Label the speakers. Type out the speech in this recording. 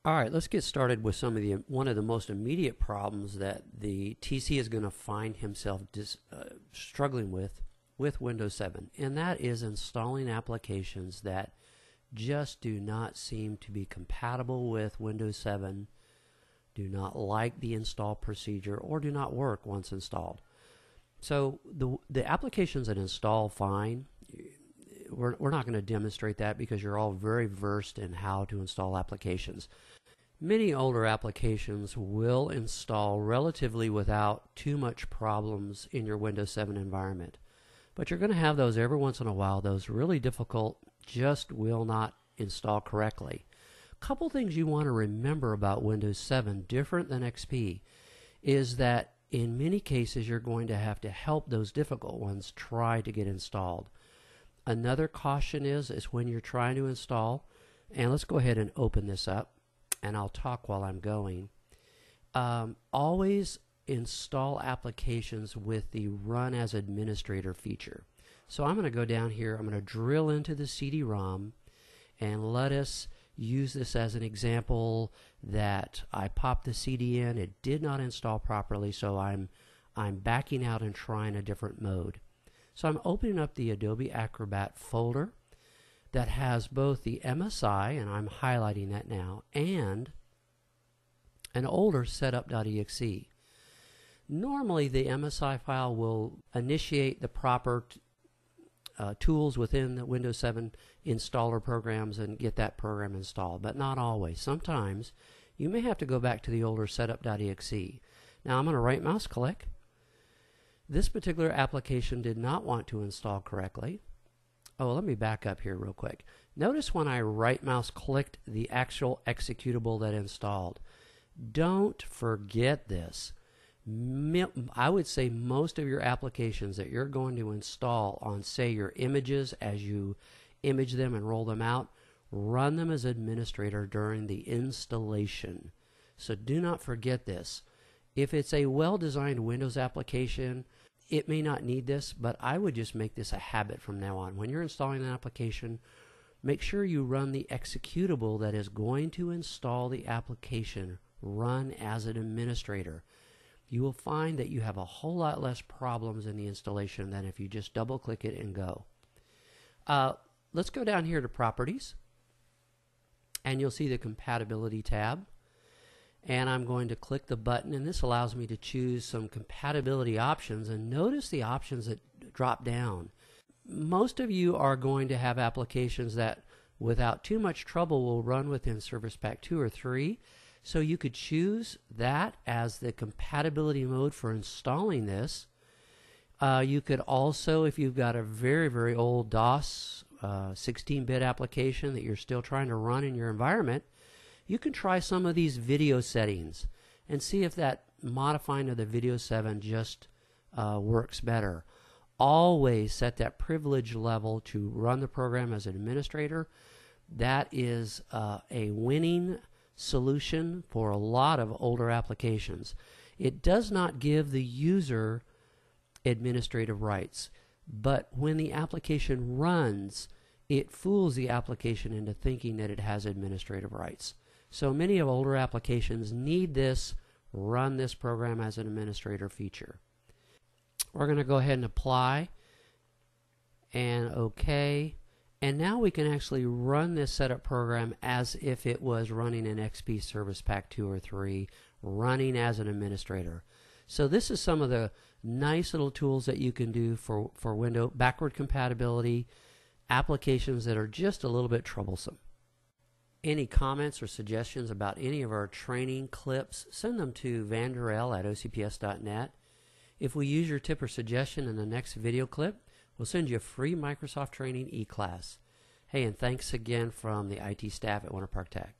Speaker 1: All right, let's get started with one of the most immediate problems that the TC is going to find himself struggling with Windows 7, and that is installing applications that just do not seem to be compatible with Windows 7, do not like the install procedure, or do not work once installed. So the applications that install fine, we're not going to demonstrate that because you're all very versed in how to install applications. Many older applications will install relatively without too much problems in your Windows 7 environment. But you're going to have those every once in a while. Those really difficult just will not install correctly. A couple things you want to remember about Windows 7, different than XP, is that in many cases you're going to have to help those difficult ones try to get installed. Another caution is when you're trying to install, and let's go ahead and open this up, and I'll talk while I'm going. Always install applications with the Run as Administrator feature. So I'm going to go down here, I'm going to drill into the CD-ROM, and let us use this as an example that I popped the CD in, it did not install properly, so I'm backing out and trying a different mode. So I'm opening up the Adobe Acrobat folder that has both the MSI, and I'm highlighting that now, and an older setup.exe. Normally the MSI file will initiate the proper tools within the Windows 7 installer programs and get that program installed, but not always. Sometimes you may have to go back to the older setup.exe. Now I'm going to right mouse click. This particular application did not want to install correctly. Oh, let me back up here real quick. Notice when I right mouse clicked the actual executable that installed. Don't forget this. I would say most of your applications that you're going to install on, say, your images as you image them and roll them out, run them as administrator during the installation. So do not forget this. If it's a well-designed Windows application, it may not need this, but I would just make this a habit from now on. When you're installing an application, make sure you run the executable that is going to install the application, run as an administrator. You will find that you have a whole lot less problems in the installation than if you just double click it and go. Let's go down here to Properties, and you'll see the Compatibility tab. And I'm going to click the button, and this allows me to choose some compatibility options, and notice the options that drop down. Most of you are going to have applications that without too much trouble will run within Service Pack 2 or 3, so you could choose that as the compatibility mode for installing this. You could also, if you've got a very old DOS 16-bit application that you're still trying to run in your environment, you can try some of these video settings and see if that modifying of the Video 7 just works better. Always set that privilege level to run the program as an administrator. That is a winning solution for a lot of older applications. It does not give the user administrative rights, but when the application runs, it fools the application into thinking that it has administrative rights. So many of older applications need this run this program as an administrator feature. We're going to go ahead and apply and OK. And now we can actually run this setup program as if it was running an XP Service Pack 2 or 3, running as an administrator. So this is some of the nice little tools that you can do for Windows backward compatibility, applications that are just a little bit troublesome. Any comments or suggestions about any of our training clips, send them to vanderel@ocps.net. If we use your tip or suggestion in the next video clip, we'll send you a free Microsoft Training e-class. Hey, and thanks again from the IT staff at Winter Park Tech.